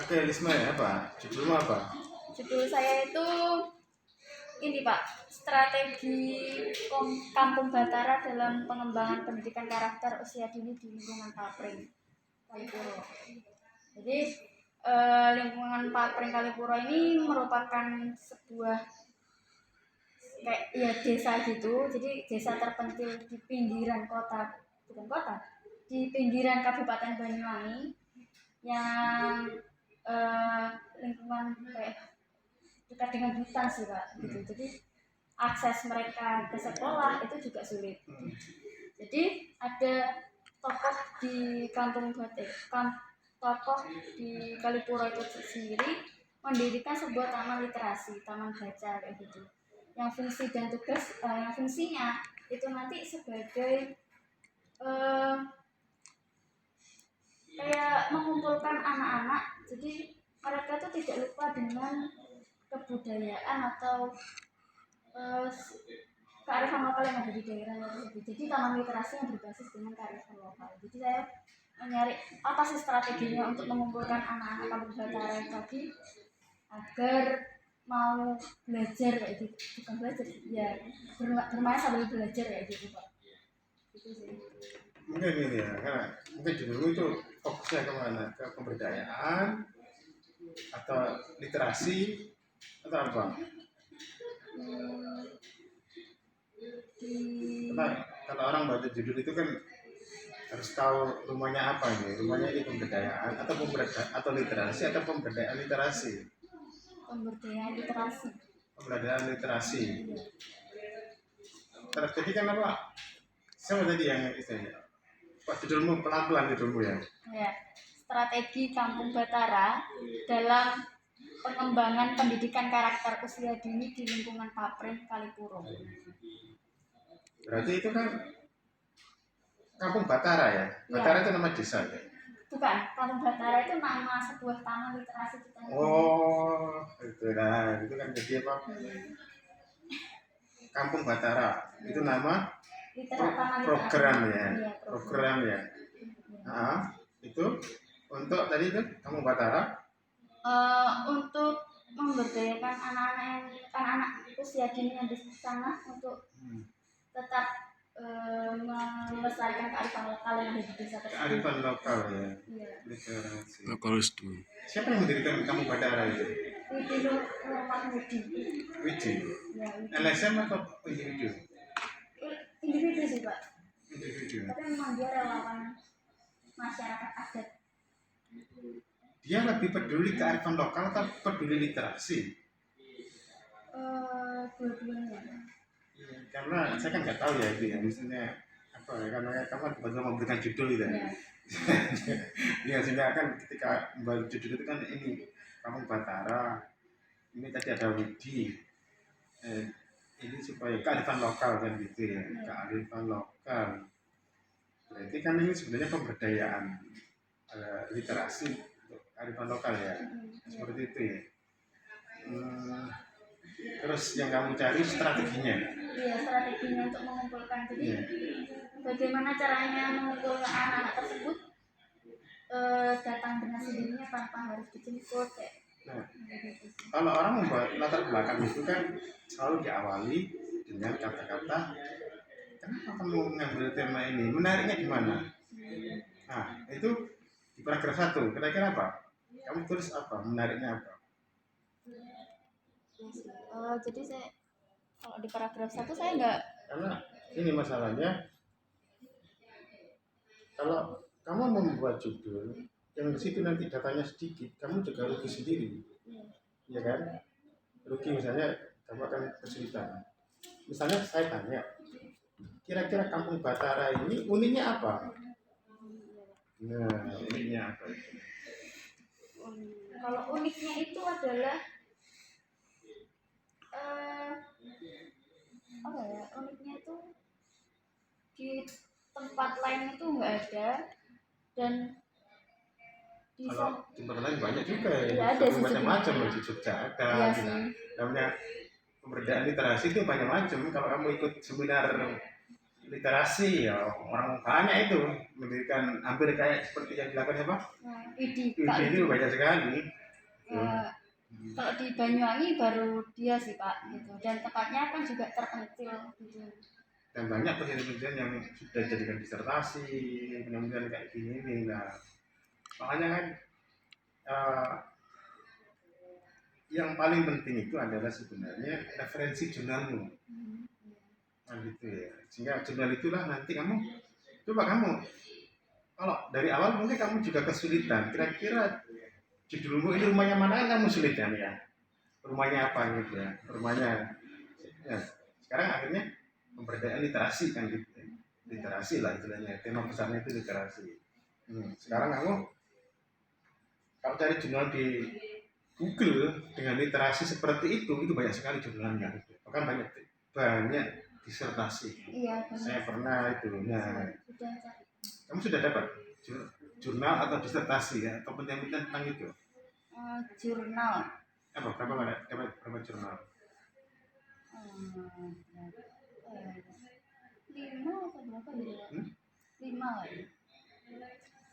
Oke, Lisma ya, apa? Judulmu apa? Judul saya itu ini Pak, strategi Kampung Batara dalam pengembangan pendidikan karakter usia dini di lingkungan Papring, Kalipuro. Jadi lingkungan Papring Kalipuro ini merupakan sebuah kayak ya desa gitu. Jadi desa terpencil di pinggiran kota, bukan kota, di pinggiran Kabupaten Banyuwangi yang lingkungan kayak dekat dengan hutan sih Pak gitu. Jadi akses mereka ke sekolah itu juga sulit. Jadi ada tokoh di Kampung Batik, tokoh di Kalipuro itu sendiri mendirikan sebuah taman literasi, taman baca kayak gitu. Yang fungsi dan tugas, yang fungsinya itu nanti sebagai kayak mengumpulkan anak-anak. Jadi mereka tuh tidak lupa dengan kebudayaan atau kearifan lokal yang ada di daerah tersebut. Jadi taman literasi yang berbasis dengan kearifan lokal. Jadi saya mencari apa sih strateginya untuk mengumpulkan anak-anak Kampung Batara tadi agar mau belajar kayak gitu, bukan belajar ya, bermain sambil belajar kayak gitu Pak. Itu sih. Mungkin ini ya, karena mungkin judulmu itu fokusnya kemana? Ke pemberdayaan atau literasi atau apa? Karena kalau orang baca judul itu kan harus tahu rumahnya apa ini. Rumahnya ini pemberdayaan atau literasi atau pemberdayaan literasi. Pemberdayaan literasi. Pemberdayaan literasi. Terus jadi kan apa? Siapa tadi yang itu ya? Pak judulmu pelan-pelan judulmu ya. Ya, strategi Kampung Batara dalam pengembangan pendidikan karakter usia dini di lingkungan Papring Kalipuro. Berarti itu kan Kampung Batara ya? Batara itu nama desa ya? Bukan, Kampung Batara itu nama sebuah taman literasi kita. Oh, itu nah, itu kan jadi apa? Kampung Batara itu nama program ya, program ya. Nah, itu untuk tadi itu Kampung Batara. Untuk memberdayakan anak-anak usia dini yang di sana untuk tetap melestarikan kearifan lokal yang ada di desa tersebut. Kearifan lokal ya. Literasi. Lokalisme. Siapa yang mendirikan Kampung Batara itu? Widi Nur Mahmudi. Widi. Ya, LSM atau individu? Individu sih Pak. Individu. Tapi memang dia relawan masyarakat adat. Dia lebih peduli kearifan lokal atau peduli literasi? Dua-duanya. Karena saya kan nggak tahu ya itu ya, misalnya apa ya, karena kamu kan kebetulan memberikan judul gitu ya. Ya sehingga kan ketika membuat judul itu kan ini Kampung Batara, ini tadi ada Widi, ini supaya kearifan lokal kan gitu ya, kearifan lokal. Berarti kan ini sebenarnya pemberdayaan literasi untuk kearifan lokal ya, seperti itu ya. Terus yang kamu cari strateginya? Iya, strateginya untuk mengumpulkan. Jadi bagaimana caranya mengumpulkan anak-anak tersebut datang dengan sendirinya tanpa harus dijemput kayak. Nah, kalau orang membuat latar belakang itu kan selalu diawali dengan kata-kata kenapa kamu mengambil tema ini, menariknya di mana? Nah, itu di paragraf 1, kira-kira apa? Kamu tulis apa, menariknya apa? Jadi saya kalau di paragraf 1 saya enggak. Karena ini masalahnya, kalau kamu membuat judul yang di situ nanti datanya sedikit, kamu juga rugi sendiri, ya kan? Rugi misalnya kamu akan kesulitan. Misalnya saya tanya, kira-kira Kampung Batara ini uniknya apa? Nah, uniknya apa? Kalau uniknya itu adalah apa ya? Uniknya itu di tempat lain itu enggak ada dan kalau tempat lain banyak juga ya, ada macam-macam di Jogja ada ya, gitu. Namanya pemberdayaan literasi itu banyak macam. Kalau kamu ikut seminar literasi ya orang banyak itu mendirikan hampir kayak seperti yang dilakukan apa? Nah, Idi, Ide Pak itu Idi. banyak sekali. Ya, kalau di Banyuwangi baru dia sih Pak gitu. Dan tempatnya kan juga terpencil gitu. Dan banyak penelitian yang sudah jadikan disertasi, penelitian kayak gini nih. Nah, makanya kan eh, yang paling penting itu adalah sebenarnya referensi jurnalmu. Nah, gitu ya. Sehingga jurnal itulah nanti kamu coba kamu kalau dari awal mungkin kamu juga kesulitan. Kira-kira judulmu ini rumahnya mana kamu sulit kan ya? Rumahnya apa gitu ya? Rumahnya. Ya, sekarang akhirnya pemberdayaan literasi kan gitu. Literasi lah istilahnya. Tema besarnya itu literasi. Sekarang kamu kalau cari jurnal di Google dengan literasi seperti itu banyak sekali jurnalnya. Bahkan banyak disertasi. Iya, Saya pernah itu. Nah, sudah cari. kamu sudah dapat jurnal atau disertasi ya atau penelitian tentang itu? Jurnal. Apa berapa jurnal? Lima atau berapa ya? Hmm? 5 lah ya.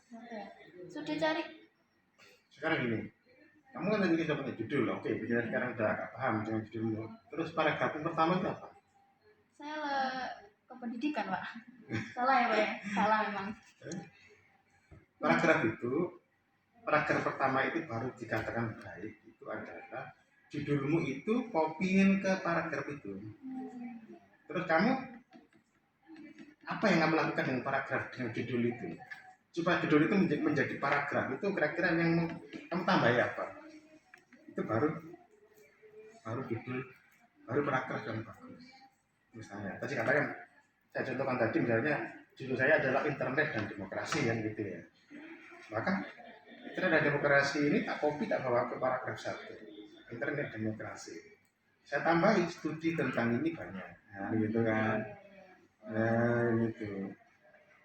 Berapa ya? Sudah cari. Sekarang ini, kamu kan tadi sudah punya judul, oke, jadi sekarang sudah agak paham dengan judulmu. Terus paragraf yang pertama itu apa? Saya ke pendidikan Pak. Salah ya Pak ya? Salah memang. Paragraf pertama itu baru dikatakan baik, itu adalah judulmu itu copyin ke paragraf itu. Terus kamu apa yang kamu lakukan dengan paragraf dengan judul itu? Coba judul itu menjadi paragraf itu kira-kira yang kamu tambah apa? Itu baru judul, baru paragraf yang bagus. Misalnya, tadi katakan saya contohkan tadi misalnya judul saya adalah internet dan demokrasi yang gitu ya. Maka internet dan demokrasi ini tak copy tak bawa ke paragraf 1. Internet dan demokrasi. Saya tambahin studi tentang ini banyak. Nah, gitu kan. Nah, gitu.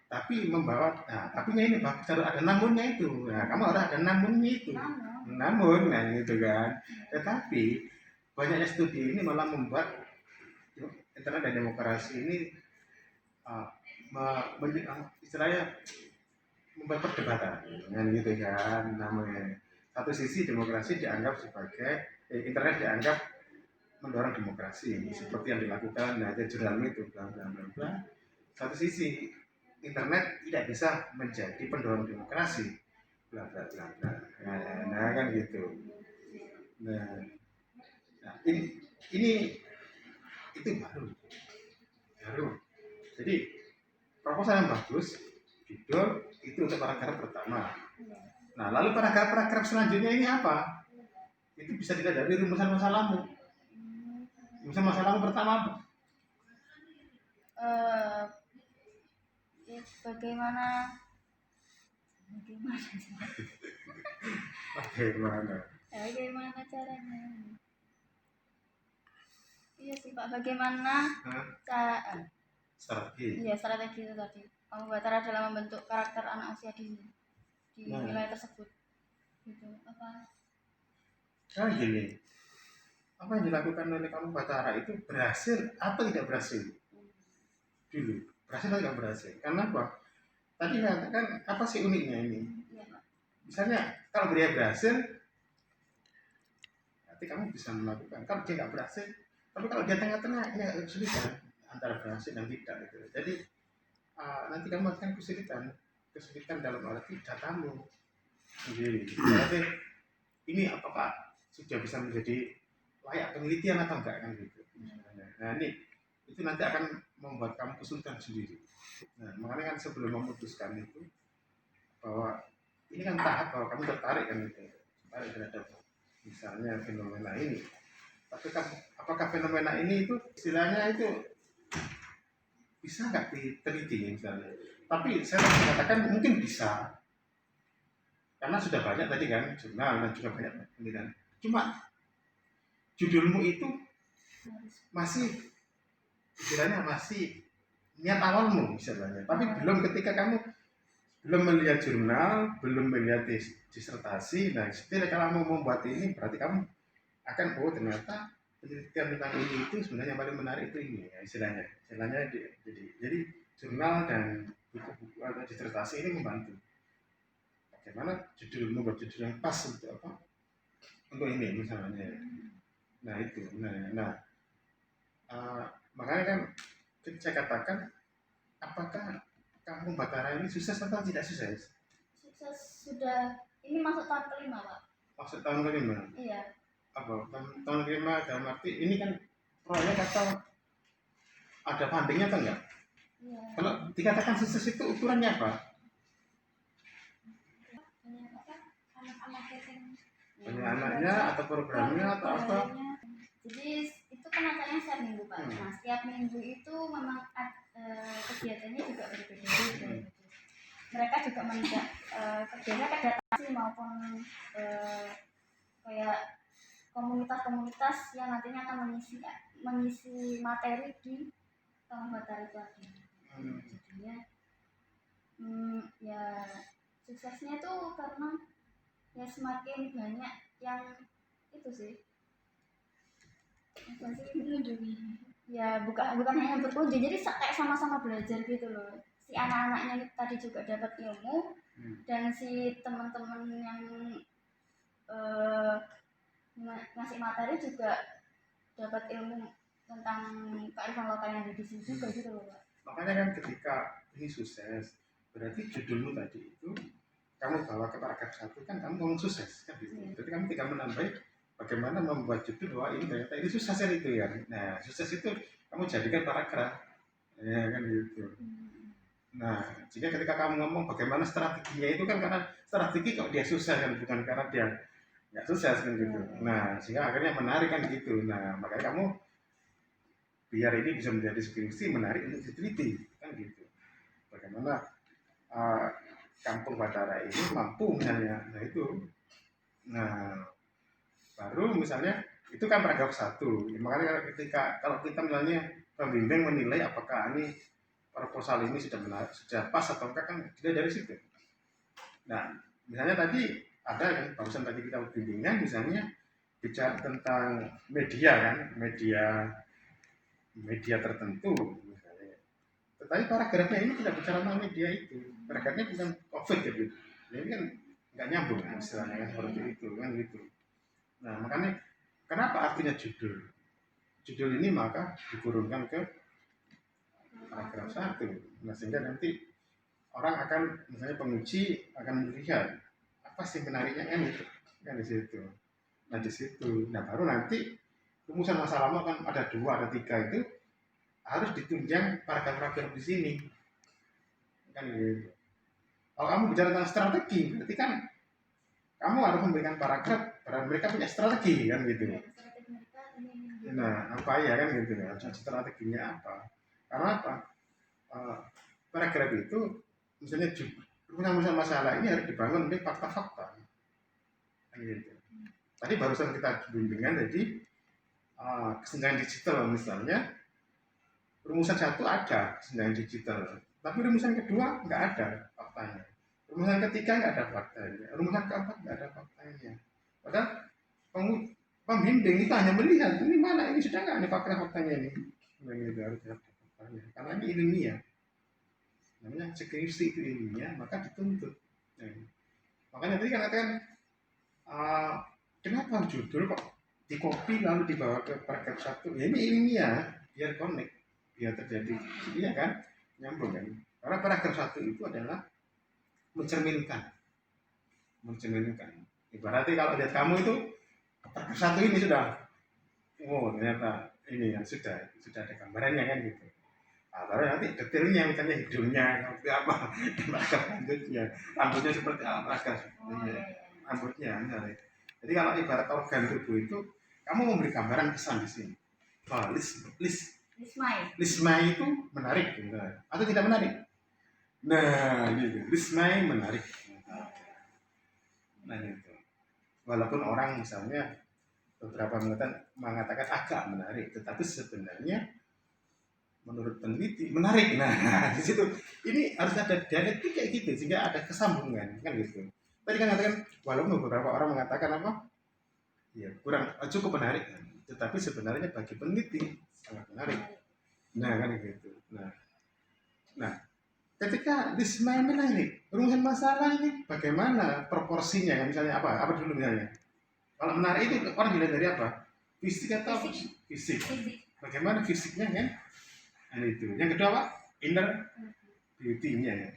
Tapi tapinya ini bagus harus ada namunnya itu. Nah, kamu harus ada namunnya itu. Namun, nah gitu kan. Tetapi banyaknya studi ini malah membuat internet dan demokrasi ini istilahnya membuat perdebatan, kan gitu kan namanya. Satu sisi demokrasi dianggap sebagai internet dianggap mendorong demokrasi seperti yang dilakukan jurnal itu bla bla bla bla. Satu sisi internet tidak bisa menjadi pendorong demokrasi bla bla bla bla. Nah kan gitu. Nah ini itu baru. Jadi proposal yang bagus, judul itu untuk paragraf pertama. Nah, lalu paragraf selanjutnya ini apa? Itu bisa dilihat dari rumusan masalahmu. Rumusan masalahmu pertama apa? Bagaimana caranya? Iya sih Pak, bagaimana strategi? Iya, strategi itu tadi. Kamu Batara dalam membentuk karakter anak usia dini di wilayah tersebut. Gitu. Apa? Nah gini, apa yang dilakukan oleh kamu Batara itu berhasil atau tidak berhasil? Dulu, berhasil atau tidak berhasil? Karena apa? Tadi kan apa sih uniknya ini? Iya, Pak. Misalnya kalau dia berhasil, nanti kamu bisa melakukan. Kalau dia nggak berhasil, tapi kalau dia tengah-tengah, ya kesulitan antara berhasil dan tidak. Gitu. Jadi nanti kamu akan kesulitan dalam arti datamu sendiri. Berarti ini apakah sudah bisa menjadi layak penelitian atau enggak kan gitu. Nah ini itu nanti akan membuat kamu kesulitan sendiri. Nah makanya kan sebelum memutuskan itu bahwa ini kan tahap bahwa kamu tertarik kan gitu, tertarik terhadap misalnya fenomena ini. Tapi apakah fenomena ini itu istilahnya itu bisa nggak diteliti misalnya? Tapi saya mengatakan mungkin bisa, karena sudah banyak tadi kan jurnal dan juga banyak penelitian. Cuma judulmu itu masih istilahnya masih niat awalmu misalnya, tapi belum ketika kamu belum melihat jurnal, belum melihat disertasi. Nah, setelah kalau mau membuat ini berarti kamu akan ternyata penelitian tentang ini itu sebenarnya yang paling menarik itu ini ya, istilahnya jadi jurnal dan buku-buku atau disertasi ini membantu. Bagaimana membuat judul yang pas untuk apa? Untuk ini misalnya. Nah itu, makanya kan saya katakan, apakah Kampung Batara ini sukses atau tidak sukses? Sukses sudah, ini masuk tahun kelima Pak. Maksud tahun kelima? Iya. Apa? Tahun kelima dalam arti ini kan proyek atau ada fundingnya atau enggak? Iya. Kalau dikatakan sukses itu ukurannya apa? Banyak anaknya atau programnya atau apa? Jadi itu kan acaranya setiap minggu Pak. Nah setiap minggu itu memang kegiatannya juga berbeda-beda. Mereka juga kerjanya adaptasi maupun kayak komunitas-komunitas yang nantinya akan mengisi materi di Kampung Batara itu ada. Jadinya ya suksesnya tuh karena ya semakin banyak yang itu sih. Ya bukan hanya berkunjung, jadi kayak sama-sama belajar gitu loh. Si anak-anaknya tadi juga dapat ilmu dan si teman-teman yang ngasih materi juga dapat ilmu tentang kearifan lokal yang ada di sini juga gitu loh Pak. Makanya kan ketika ini sukses, berarti judulmu tadi itu kamu bawa ke paragraf 1 kan kamu ngomong sukses kan gitu. Berarti kamu tinggal menambah bagaimana membuat judul bahwa ini ternyata ini sukses itu ya. Nah sukses itu kamu jadikan paragraf, ya kan gitu. Nah jika ketika kamu ngomong bagaimana strateginya itu kan karena strategi kok dia sukses kan, bukan karena dia nggak sukses kan gitu. Nah sehingga akhirnya menarik kan gitu. Nah makanya kamu biar ini bisa menjadi skripsi menarik untuk diteliti kan gitu. Bagaimana Kampung Batara ini mampu misalnya, nah itu, nah baru misalnya itu kan paragraf 1. Ya, makanya ketika kalau kita misalnya pembimbing menilai apakah ini proposal ini sudah benar, sudah pas atau enggak kan tidak dari situ. Nah misalnya tadi ada yang barusan tadi kita bimbingan misalnya bicara tentang media kan, media tertentu misalnya. Tetapi paragrafnya ini tidak bicara tentang media itu, paragrafnya bukan COVID ya gitu. Ini kan nggak nyambung kan istilahnya kan seperti itu kan gitu. Nah makanya kenapa artinya judul? Judul ini maka diturunkan ke paragraf 1. Nah sehingga nanti orang akan misalnya penguji akan melihat apa sih menariknya kan itu kan di situ. Nah di situ, nah baru nanti rumusan masalahmu kan ada 2 ada 3 itu harus ditunjang paragraf-paragraf di sini kan gitu. Kalau kamu bicara tentang strategi berarti kan kamu harus memberikan paragraf karena mereka punya strategi kan gitu. Nah apa ya kan gitu ya, strateginya apa, karena apa, paragraf itu misalnya rumusan masalah ini harus dibangun dari fakta-fakta kan gitu. Tadi barusan kita bimbingan jadi kesenjangan digital misalnya rumusan 1 ada kesenjangan digital, tapi rumusan kedua nggak ada faktanya, rumusan ketiga nggak ada faktanya, rumusan keempat nggak ada faktanya. Padahal pembimbing itu hanya melihat ini mana, ini sudah nggak ada fakta-faktanya ini. Nah, ini harus ada faktanya. Karena ini ilmiah, namanya skripsi itu ilmiah, maka dituntut. Nah, makanya tadi kan kenapa judul kok di copy lalu dibawa ke paragraf 1? Ya ini ilmiah, biar connect, biar terjadi, iya kan, nyambung kan. Karena paragraf 1 itu adalah mencerminkan. Ibaratnya kalau lihat kamu itu paragraf 1 ini sudah, oh ternyata ini yang sudah ada gambarannya kan gitu. Nah, baru nanti detailnya misalnya hidungnya seperti apa, rambutnya seperti apa, rambutnya misalnya. Jadi kalau ibarat organ tubuh itu, kamu memberi gambaran kesan di sini. Oh, Lismai itu menarik, gitu. Atau tidak menarik? Nah, gitu. Lismai menarik. Nah, gitu. Walaupun orang misalnya beberapa mengatakan agak menarik, tetapi sebenarnya menurut peneliti menarik. Nah, di situ ini harus ada dialektik kayak gitu sehingga ada kesambungan kan gitu. Tadi kan katakan walaupun beberapa orang mengatakan apa? Ya, kurang cukup menarik, tetapi sebenarnya bagi peneliti sangat menarik. Nah, kan gitu. Nah, Nah, ketika Risma ini menarik, rumuskan masalah ini bagaimana proporsinya kan misalnya apa dulu misalnya. Kalau menarik itu orang dilihat dari apa? Fisik atau Fisik. fisik? Fisik. Bagaimana fisiknya kan? Nah, itu. Yang kedua apa? Inner beauty-nya ya.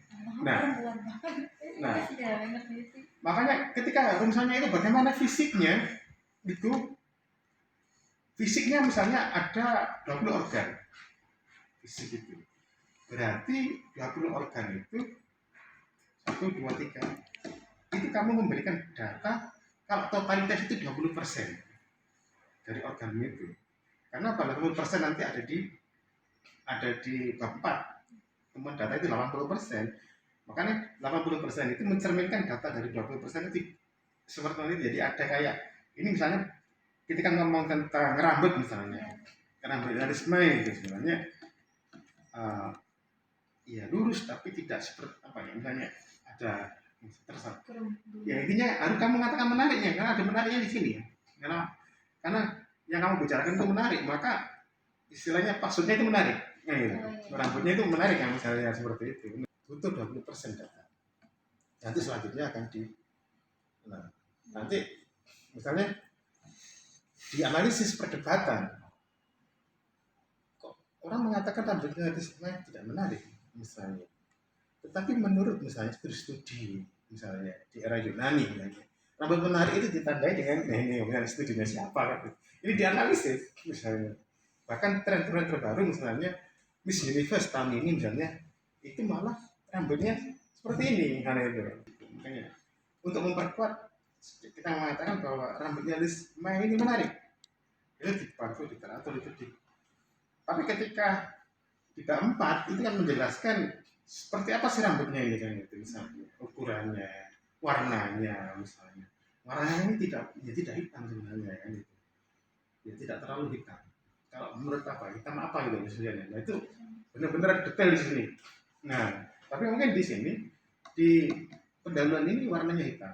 Nah, Perempuan banget. nah, Ya, inner beauty. makanya ketika rumusannya itu bagaimana fisiknya itu fisiknya misalnya ada 20 organ fisik itu. Berarti 20 organ itu 1, 2, 3 itu kamu memberikan data kalau totalitas itu 20% dari organ itu. Karena 80% nanti ada di bab 4. Temuan data itu 80%. Makanya 80% itu mencerminkan data dari 20% itu seperti ini. Jadi ada kayak ini misalnya ketika ngomong tentang rambut misalnya, rambut realisme itu sebenarnya ya lurus tapi tidak seperti apa ya misalnya ada tersat. Ya intinya harus kamu mengatakan menariknya karena ada menariknya di sini ya. Karena yang kamu bicarakan itu menarik maka istilahnya maksudnya itu menarik. Nah, gitu. Rambutnya itu menarik kan misalnya seperti itu. Butuh 20% data. Nanti selanjutnya akan nanti misalnya dianalisis perdebatan. Kok orang mengatakan rambutnya tidak menarik misalnya. Tetapi menurut misalnya studi misalnya di era Yunani misalnya, rambut menarik itu ditandai dengan ini misalnya studinya siapa kan. Ini dianalisis misalnya. Bahkan tren-tren terbaru misalnya Miss Universe tahun ini misalnya itu malah rambutnya seperti ini karena itu. Makanya untuk memperkuat kita mengatakan bahwa rambutnya Risma ini menarik. Itu dibantu literatur itu tapi ketika di bab 4 itu kan menjelaskan seperti apa sih rambutnya ini kan itu misalnya ukurannya, warnanya misalnya. Warnanya ini tidak hitam sebenarnya kan itu. Ya tidak terlalu hitam. Kalau menurut hitam apa gitu misalnya. Nah itu benar-benar detail di sini. Nah, tapi mungkin di sini di pendahuluan ini warnanya hitam.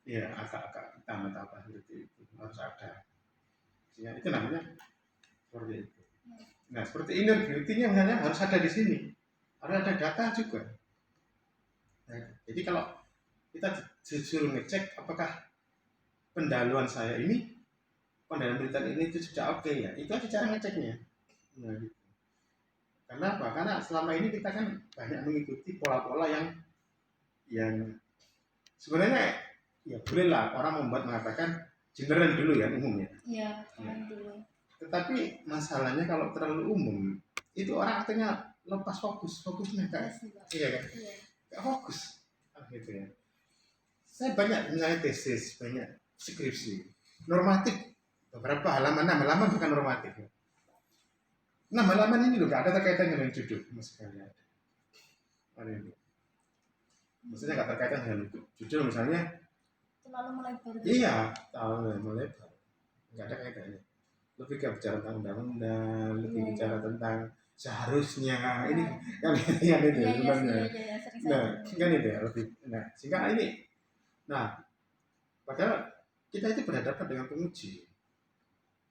Ya agak-agak hitam atau apa seperti itu harus ada. Ya, itu namanya seperti itu. Nah, seperti inner beauty-nya misalnya harus ada di sini. Harus ada data juga. Nah, jadi kalau kita disuruh ngecek apakah pendahuluan saya ini, pendahuluan penelitian ini itu sudah oke ya, itu aja cara ngeceknya. Nah, gitu. Karena apa? Karena selama ini kita kan banyak mengikuti pola-pola yang sebenarnya ya bolehlah orang mengatakan general dulu ya umumnya. Iya, dulu. Tetapi masalahnya kalau terlalu umum itu orang akhirnya lepas fokusnya kan. Iya kan? Gak fokus gitu ya. Saya banyak misalnya tesis, banyak skripsi normatif beberapa halaman, 6 halaman bukan normatif. 6 halaman ini loh gak ada terkaitan dengan judul sama sekali ada. Maksudnya gak terkaitan dengan judul misalnya. Terlalu melebar. Iya, terlalu melebar. Gak ada kaitannya. Lebih ke bicara tentang undang-undang, lebih bicara tentang seharusnya ini kan itu ya sebenarnya. Nah, kan itu ya lebih. Nah, sehingga ini. Nah, padahal kita itu berhadapan dengan penguji,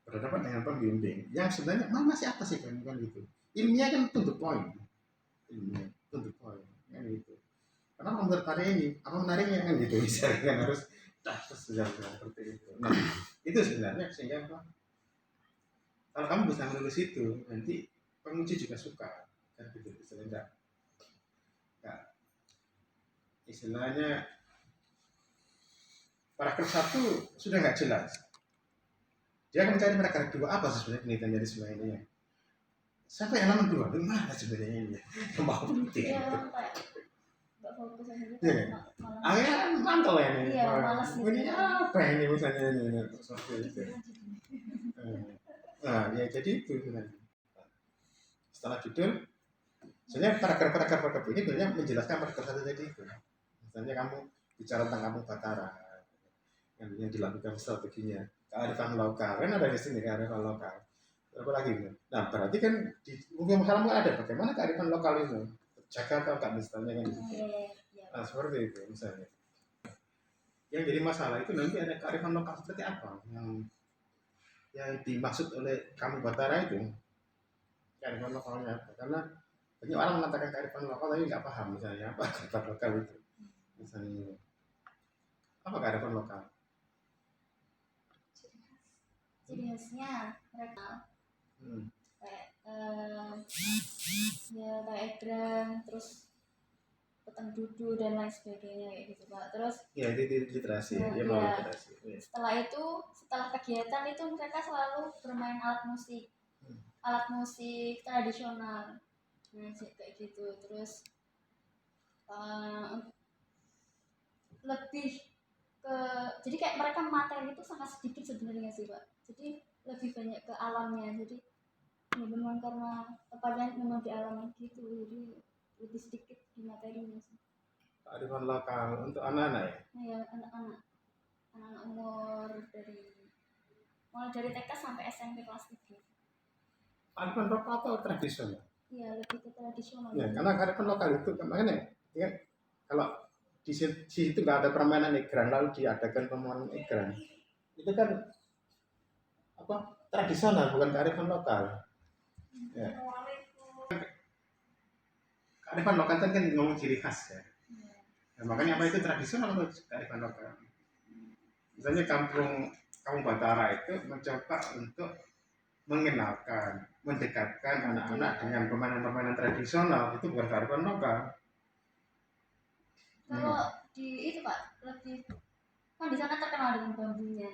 berhadapan dengan pembimbing yang sebenarnya mana sih apa sih kan gitu. Ilmiah kan to the point, ilmiah to the point kan gitu. Karena menurut hari ini apa menariknya kan gitu misalnya kan harus seperti itu. Nah, itu sebenarnya sehingga apa? Kalau kamu bisa menulis itu, nanti penguji juga suka, kan gitu. Istilahnya paragraf 1 sudah nggak jelas. Dia akan mencari paragraf 2 apa sebenarnya penelitian dari semua ini. Sampai halaman 2, gimana sebenarnya ini? Mau penting. Iya, nggak fokus aja gitu. Akhirnya kan mantel ya nih. Iya, malas gitu. Ini apa ini misalnya ini seperti itu. Nah, ya jadi itu sebenarnya. Setelah judul, sebenarnya paragraf ini sebenarnya menjelaskan paragraf 1 tadi itu. Misalnya kamu bicara tentang kampung Batara, yang dilakukan strateginya, kearifan lokal, kan ada di sini kearifan lokal. Berapa lagi? Nah, berarti kan di mungkin masalahmu ada bagaimana kearifan lokal itu jaga atau enggak misalnya kan? Nah, seperti itu misalnya. Yang jadi masalah itu nanti ada kearifan lokal seperti apa yang dimaksud oleh kampung Batara itu kearifan lokalnya apa? Karena banyak orang mengatakan kearifan lokal tapi nggak paham misalnya apa kearifan lokal itu. Misalnya apa kearifan lokal? Ciri khasnya mereka Hmm. kayak ya kayak egrang, terus petang dudu dan lain sebagainya kayak gitu Pak. Terus Ya itu literasi ya, nah, ya mau ya, literasi. Ya. setelah kegiatan itu mereka selalu bermain Hmm. alat musik tradisional, nah, kayak gitu. Terus eh, lebih ke jadi kayak mereka materi itu sangat sedikit sebenarnya sih Pak. Jadi lebih banyak ke alamnya. Jadi ya memang karena tepatnya memang di alam gitu, jadi lebih sedikit di materinya sih. Kearifan lokal untuk anak-anak ya. Nah ya anak-anak umur mulai dari TK sampai SMP kelas 3. Kearifan lokal atau tradisional? Iya lebih ke tradisional. Ya, karena kearifan lokal itu makanya ya, kalau di situ nggak ada permainan egrang lalu diadakan permainan egrang itu kan apa tradisional bukan kearifan lokal. Ya. Kearifan lokal kan ngomong ciri khas ya. Nah, makanya apa itu tradisional atau kearifan lokal? Misalnya kampung Batara itu mencoba untuk mengenalkan, mendekatkan anak-anak dengan permainan-permainan tradisional itu bukan kearifan lokal. Kalau di itu Pak lebih kan di sana terkenal dengan bambunya.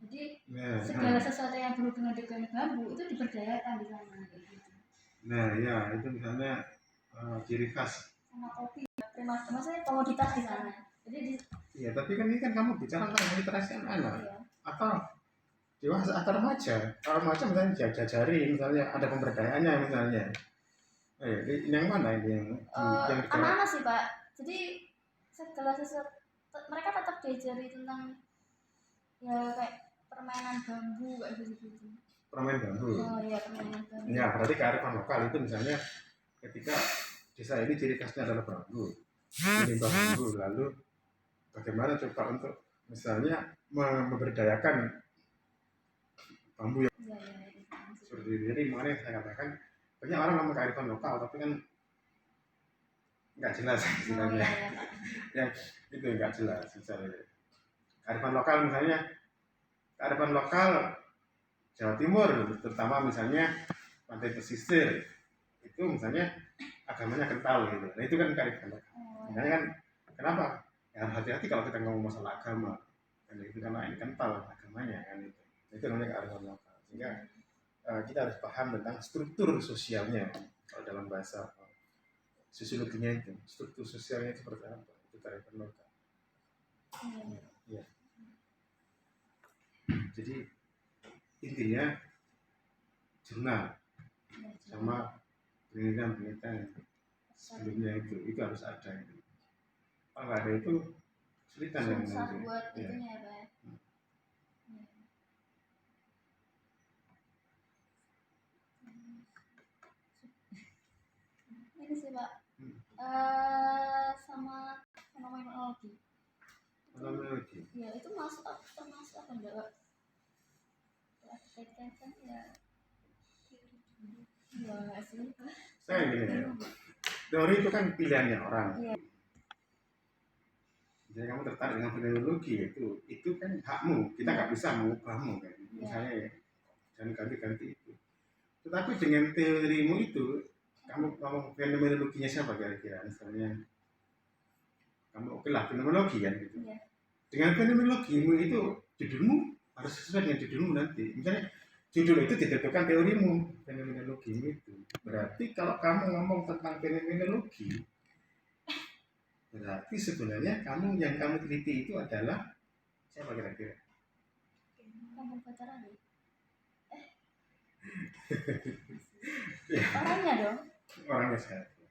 Jadi Ya, segala sesuatu yang berhubungan dengan bambu itu diberdayakan di sana kayak gitu. nah ya itu misalnya ciri khas. Sama kopi, maksudnya komoditas di sana. Jadi Iya tapi kan ini kan kamu bicara tentang literasi anak-anak ya, atau dewasa atau remaja. Kalau remaja misalnya jajari misalnya ada pemberdayaannya misalnya. Ini yang mana ini yang anak-anak sih Pak. Jadi segala sesuatu mereka tetap diajari tentang ya kayak permainan bambu kayak gitu-gitu. permain bambu. Oh iya permainan bambu. Ya berarti kearifan lokal itu misalnya ketika desa ini ciri khasnya adalah bambu, menimba bambu, lalu bagaimana coba untuk misalnya memberdayakan bambu yang Iya iya. seperti ini. Jadi makanya saya katakan banyak orang ngomong kearifan lokal tapi kan nggak jelas Oh istilahnya. iya iya Pak. Ya itu nggak jelas misalnya kearifan lokal misalnya kearifan lokal Jawa Timur terutama misalnya pantai pesisir itu misalnya agamanya kental gitu. Nah itu kan kearifan lokal. Oh, Makanya kan kenapa? Ya harus hati-hati kalau kita ngomong masalah agama. Kan itu karena ini kental agamanya kan itu. Itu namanya kearifan lokal. Sehingga kita harus paham tentang struktur sosialnya kalau dalam bahasa sosiologinya itu struktur sosialnya seperti apa itu kearifan lokal. iya. Ya. Jadi intinya jurnal Iya, sama penelitian sebelumnya itu harus ada itu. Kalau nggak ada itu kesulitan yang susah nanti. buat Ya. itunya ya Pak. Iya. Ini sih Pak. Sama fenomenologi. Fenomenologi. Ya itu termasuk apa enggak Pak? Ya, kaitan ya. Iya nggak sih? Saya gini ya. Teori itu kan pilihannya orang. Iya. Jadi kamu tertarik dengan fenomenologi itu kan hakmu. Kita nggak bisa mengubahmu kan. Misalnya jangan ganti-ganti itu. Tetapi dengan teorimu itu kamu fenomenologinya siapa kira-kira? Misalnya kamu oke lah fenomenologi kan gitu. Iya. Dengan fenomenologimu itu judulmu harus sesuai dengan judulmu nanti. Misalnya judul itu ditentukan teorimu fenomenologi itu. Berarti kalau kamu ngomong tentang fenomenologi, berarti sebenarnya yang kamu teliti itu adalah siapa kira-kira? Kampung Batara nih. Orangnya dong. Orangnya siapa?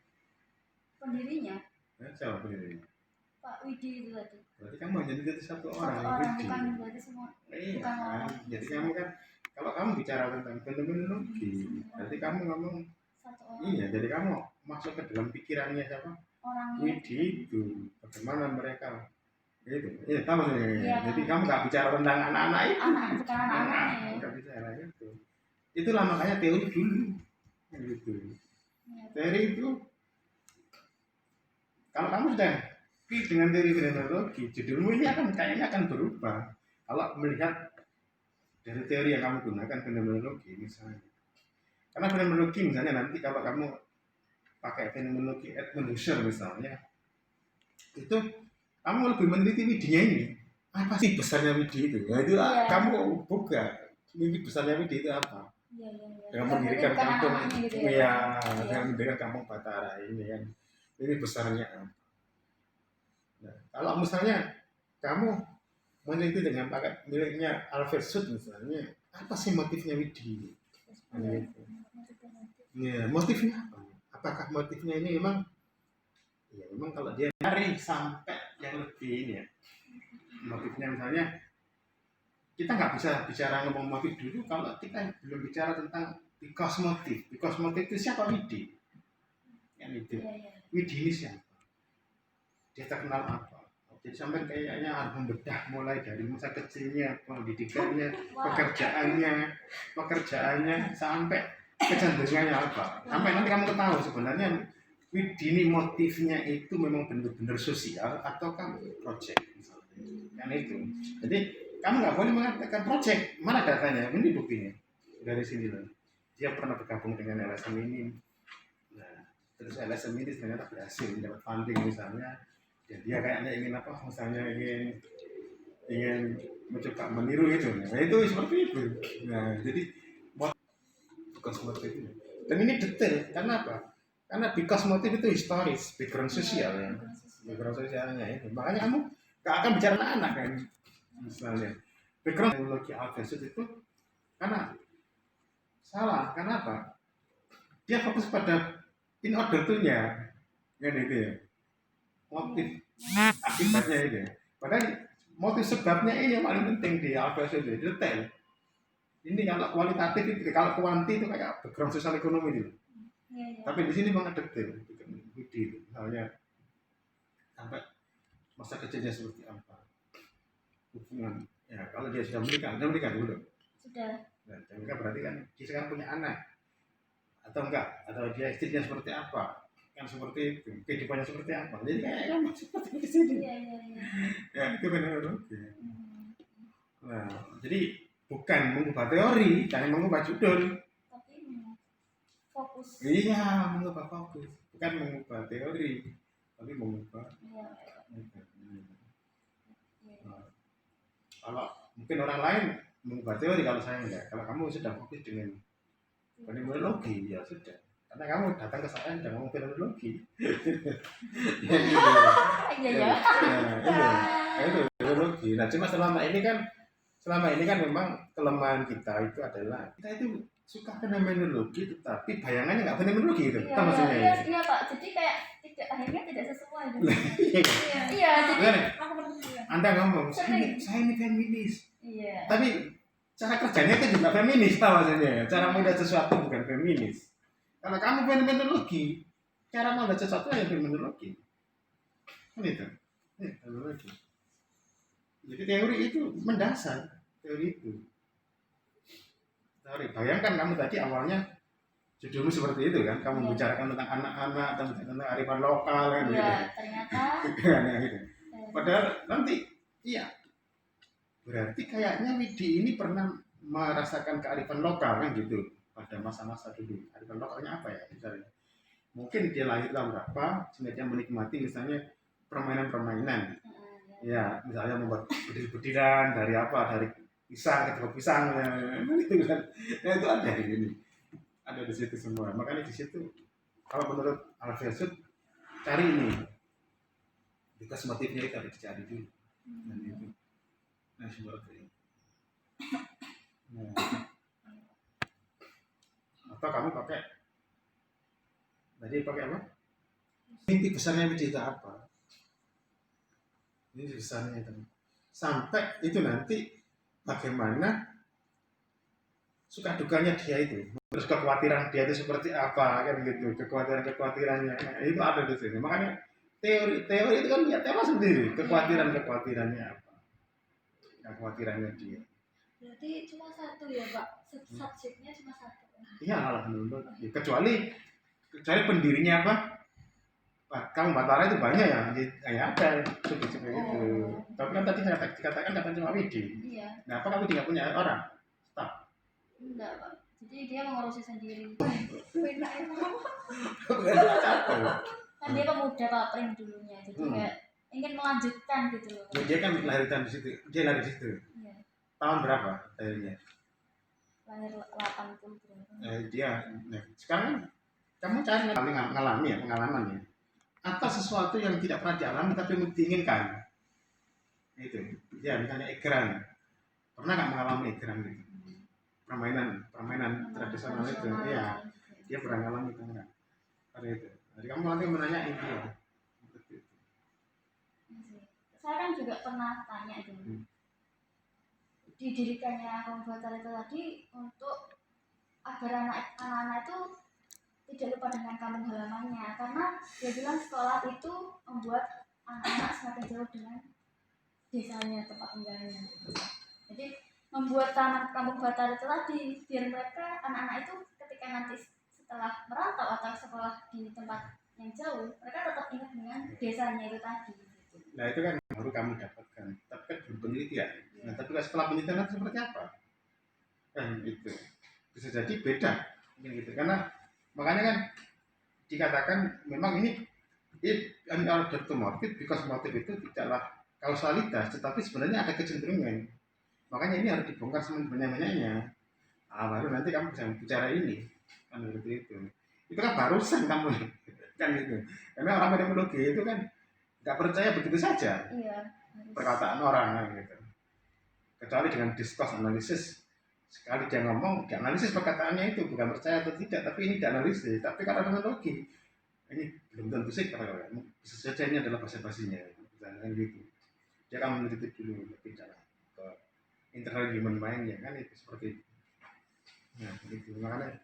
Pendirinya. Siapa pendirinya? Pak Widi itu tadi. Berarti kamu hanya menjadi satu orang. Satu orang bukan berarti semua. Iya, Bukan kan? orang. Jadi kamu kan kalau kamu bicara tentang fenomenologi, berarti kamu ngomong Satu orang. iya. Jadi kamu masuk ke dalam pikirannya siapa? Orangnya. Widi itu. Bagaimana mereka? Itu. Iya, tahu maksudnya. Iya, Jadi kamu nggak bicara tentang anak-anak itu. Anak bukan anak-anaknya. Nggak bicara itu. Itulah makanya teori dulu. Gitu. Ya, teori itu kalau kamu sudah dengan teori fenomenologi, judulmu ini kayaknya akan berubah. Kalau melihat dari teori yang kamu gunakan fenomenologi misalnya, karena fenomenologi misalnya nanti kalau kamu pakai fenomenologi Edmund Husserl misalnya, itu kamu lebih meneliti widinya ini. Apa sih besarnya widi itu? Nah, itu kamu buka mimpi besarnya widi itu apa? Dengan mendirikan kampung, gitu ya, dengan mendirikan kampung Batara ini kan, ini besarnya apa? Nah, kalau misalnya kamu meneliti dengan pakai miliknya Alfred Sud misalnya, apa sih motifnya widi? Nah, itu. Ya, motifnya apa? Apakah motifnya ini memang, ya memang kalau dia nyari sampai yang lebih ini ya, motifnya misalnya kita nggak bisa bicara ngomong motif dulu kalau kita belum bicara tentang because motif itu siapa Widi yang itu Widi ini siapa, dia terkenal apa, jadi sampai kayaknya harus membedah mulai dari masa kecilnya, pendidikannya, pekerjaannya sampai kecenderungannya apa, sampai nanti kamu ketahui sebenarnya Widi ini motifnya itu memang benar-benar sosial atau kan project misalnya, yang itu. Jadi kamu nggak boleh mengatakan project, mana datanya, ini buktinya dari sini loh. Dia pernah bergabung dengan LSM ini, nah terus LSM ini ternyata berhasil mendapat funding misalnya, dan dia kayaknya ingin apa, misalnya ingin mencoba meniru itu, nah itu seperti itu. Nah jadi bukan seperti itu, dan ini detail karena apa? Karena because motif itu historis, background sosial ya, background sosialnya itu, makanya kamu gak akan bicara anak-anak kan misalnya background teknologi Alfred itu karena salah, kenapa? Dia fokus pada in order to-nya kan itu ya, motif akibatnya itu ya. Padahal motif sebabnya ini yang paling penting di Alfred itu detail. Ini kalau kualitatif itu, kalau kuanti itu kayak background sosial ekonomi itu. Tapi di sini banget detail, misalnya sampai masa kecilnya seperti apa, hubungan. Ya, kalau dia sudah menikah dulu. Sudah. Nah, menikah berarti kan dia sekarang punya anak atau enggak? Atau dia istrinya seperti apa? Kan seperti itu. Kehidupannya seperti apa? Jadi kayak seperti di sini. Iya. Ya, itu benar. Nah, jadi bukan mengubah teori, dan mengubah judul. Tapi fokus. Iya, mengubah fokus. Bukan mengubah teori, tapi mengubah. Iya. Nah, kalau mungkin orang lain mengubah teori, kalau saya enggak. Kalau kamu sudah fokus dengan fenomenologi, ya sudah. Karena kamu datang ke saya dan ngomong fenomenologi. Iya. Itu fenomenologi. Nah, cuma selama ini kan memang kelemahan kita itu adalah kita itu suka fenomenologi, tetapi bayangannya nggak fenomenologi gitu. Iya, maksudnya iya Pak. Jadi kayak akhirnya tidak sesuai. Iya. Jadi Anda ngomong saya ini feminis. Iya. Tapi cara kerjanya itu juga feminis, tahu maksudnya. Cara melihat sesuatu bukan feminis. Kalau kamu fenomenologi, cara melihat sesuatu yang fenomenologi. Kan itu. Fenomenologi. Jadi teori itu mendasar, teori itu. Teori. Bayangkan kamu tadi awalnya judulmu seperti itu kan, kamu bicarakan tentang anak-anak, tentang kearifan lokal kan gitu. Ternyata. Gitu. Padahal nanti iya. Berarti kayaknya Widi ini pernah merasakan kearifan lokal kan gitu pada masa-masa dulu. Kearifan lokalnya apa ya misalnya? Mungkin dia lahir tahun berapa, sehingga dia menikmati misalnya permainan-permainan. Ya, misalnya membuat budir-budiran dari apa? Dari pisang, ketua pisang, itu kan. Nah, itu ada di sini. Ada di situ semua. Makanya di situ kalau menurut Alfred Sud cari ini. Because motifnya itu harus dicari dulu. Dan itu. Nah, seperti itu. Nah. Atau kamu pakai apa? Inti besarnya itu apa? Ini besarnya itu. Sampai itu nanti bagaimana suka dukanya dia itu, terus kekhawatiran dia itu seperti apa kan gitu, kekhawatirannya itu ada di sini. Makanya teori itu kan punya tema sendiri, kekhawatirannya apa, kekhawatirannya dia. Berarti cuma satu ya Pak, subjeknya cuma satu. Iya, alhamdulillah. Kecuali kecuali pendirinya apa, Kang Batara itu banyak ya, ya ada seperti itu. Tapi kan tadi saya dikatakan datang cuma Widi. Iya. Nah, apakah Widi nggak punya orang? Staf. Enggak, Pak. Jadi dia mengurusi sendiri. Enak ya. Kan dia pemuda papring dulunya, jadi kayak ingin melanjutkan gitu loh. Dia kan lahir di situ, dia lahir di situ. Iya. Tahun berapa lahirnya? Lahir 80 berapa. Nah, sekarang kamu cari ngalami ya, pengalaman ya. Atau sesuatu yang tidak pernah dialami tapi diinginkan. Itu, ya misalnya egrang. Pernah nggak mengalami egrang gitu? Permainan tradisional itu, iya. Dia pernah ngalami itu enggak? Ada itu. Jadi kamu nanti menanyain dia. Saya kan juga pernah tanya dulu. Didirikannya Kampung Batara itu tadi untuk agar anak-anak itu tidak lupa dengan kampung halamannya, karena dia bilang sekolah itu membuat anak-anak semakin jauh dengan desanya, tempat tinggalnya. Jadi membuat taman Kampung Batara itu tadi biar mereka anak-anak itu ketika nanti setelah merantau atau sekolah di tempat yang jauh, mereka tetap ingat dengan desanya itu tadi. Nah itu kan baru kamu dapatkan, tapi kan belum penelitian. Nah tapi setelah penelitian itu seperti apa? Kan itu bisa jadi beda, mungkin gitu. Karena makanya kan dikatakan memang ini adaptive motif, because motif itu tidaklah kausalitas, tetapi sebenarnya ada kecenderungan. Makanya ini harus dibongkar sebanyak-banyaknya. Baru nanti kamu bisa bicara ini, kan seperti itu. Itu kan barusan kamu kan gitu. Karena orang metodologi itu kan nggak percaya begitu saja perkataan orang kan gitu. Kecuali dengan discourse analisis. Sekali dia ngomong, dianalisis perkataannya itu bukan percaya atau tidak, tapi ini dianalisis. Tapi kalau dengan logi, ini belum tentu sih, bisa saja ini adalah basa-basinya, misalnya gitu. Dia akan meneliti dulu lebih dalam ke internal human mind-nya kan itu seperti itu. Nah, begitu makanya.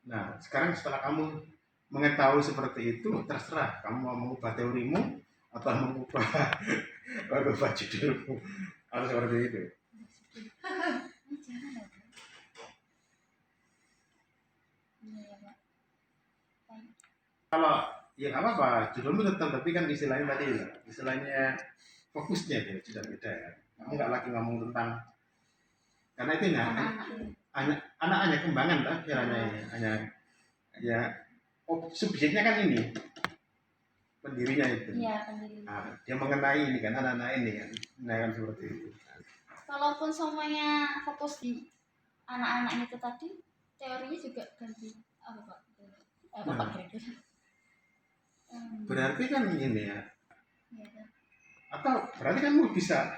Nah, sekarang setelah kamu mengetahui seperti itu, terserah kamu mau mengubah teorimu atau mengubah judulmu atau seperti itu. Kalau ya apa judulmu tetap, tapi kan istilahnya tadi ya, istilahnya fokusnya ya sudah beda ya. Kamu nggak lagi ngomong tentang, karena itu hanya kembangan kan, hanya ya subjeknya kan ini pendirinya itu. Iya, pendirinya. Nah, dia mengenai ini kan anak-anak ini kan, nah kan seperti itu. Kalaupun semuanya fokus di anak-anak itu tadi, teorinya juga ganti apa Pak? Pak Gregor. Berarti kan ini ya. Atau berarti kamu bisa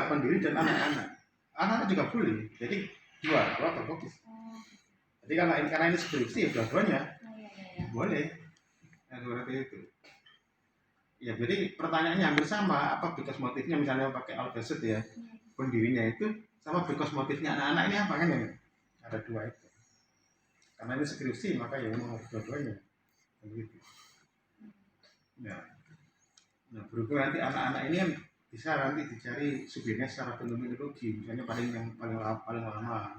pendiri dan anak-anak. Anak-anak juga boleh. Jadi dua terfokus. Jadi karena ini skripsi ya dua-duanya boleh. Nah, seperti itu. Ya jadi pertanyaannya hampir sama. Apa because motifnya misalnya pakai Althusser ya, pendirinya itu sama because motifnya anak-anak ini apa kan ya? Ada dua itu. Karena ini skripsi maka ya memang harus dua-duanya. Begitu. Ya. Nah berhubung nanti anak-anak ini kan bisa nanti dicari subjeknya secara fenomenologi, misalnya paling lama,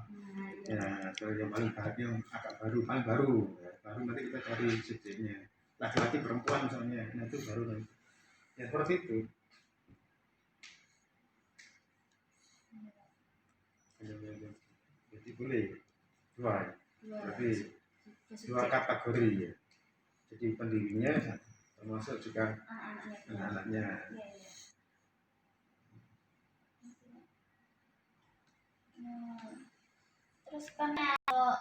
ya kalau yang paling baru yang agak baru ya, baru nanti kita cari subjeknya, laki-laki perempuan misalnya, nah itu baru nanti. Ya seperti itu. Jadi boleh dua, berarti dua kategori ya. Jadi pendirinya termasuk juga anak-anaknya. Terus kan kalau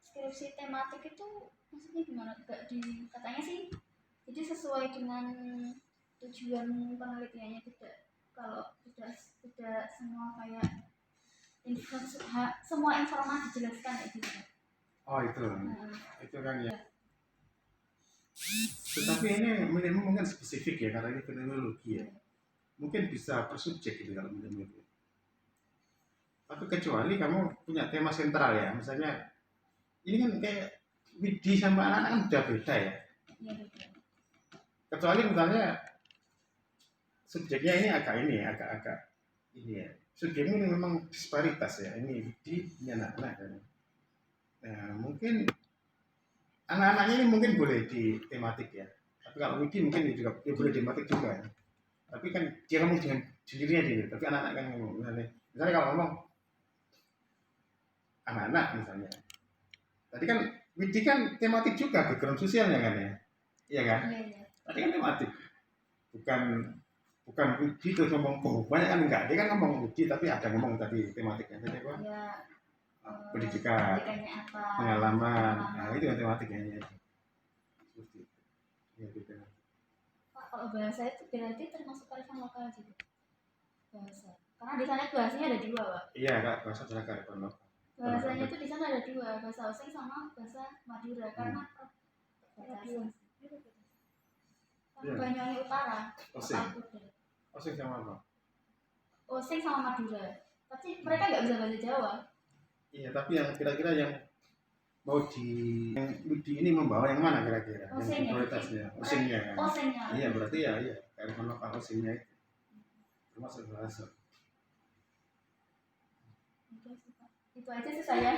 skripsi tematik itu maksudnya gimana? Katanya sih jadi sesuai dengan tujuan penelitiannya, tidak kalau tidak semua kayak semua informasi dijelaskan kayak gitu. Oh itu kan ya. Tetapi ini mungkin spesifik ya karena ini fenomenologi ya. Mungkin bisa per subjek gitu kalau menurut. Tapi kecuali kamu punya tema sentral ya, misalnya ini kan kayak Widi sama anak-anak kan udah beda ya. Iya beda. Kecuali misalnya subjeknya ini agak ini ya. Subjeknya ini memang disparitas ya. Ini Widi, ini anak-anak kan. Nah mungkin anak-anaknya ini mungkin boleh di tematik ya. Tapi kalau Widi mungkin juga ya boleh tematik juga ya. Tapi kan dia ngomong dengan sendirinya dia, tapi anak-anak kan ngomong misalnya kalau ngomong anak-anak misalnya. Tadi kan Widi kan tematik juga background sosialnya kan ya. Iya kan? Iya, iya. Tadi kan tematik. Bukan bukan Widi terus ngomong banyak kan enggak. Dia kan ngomong Widi tapi ada ngomong tadi tematiknya. Tadi apa? Ya, Pendidikan, pendidikannya apa? pengalaman. Nah, itu kan tematiknya ya. Seperti itu. Ya, gitu. Pak, kalau bahasa itu berarti termasuk kearifan lokal juga. Bahasa. Karena di sana bahasanya ada dua, Pak. Iya, Kak, bahasa adalah kearifan lokal. Bahasanya itu di sana ada dua, bahasa Osing sama bahasa Madura. Karena perbatasan. Iya. Banyuwangi Utara. Osing. Kuda. Osing sama apa? Osing sama Madura. Tapi mereka nggak bisa bahasa Jawa. Iya, tapi yang kira-kira yang mau yang Widi ini membawa yang mana kira-kira? Yang Osingnya. prioritasnya, Osingnya kan? Osingnya. Iya, berarti ya, iya. Kearifan lokal Osingnya itu. Termasuk bahasa. Itu aja sih saya.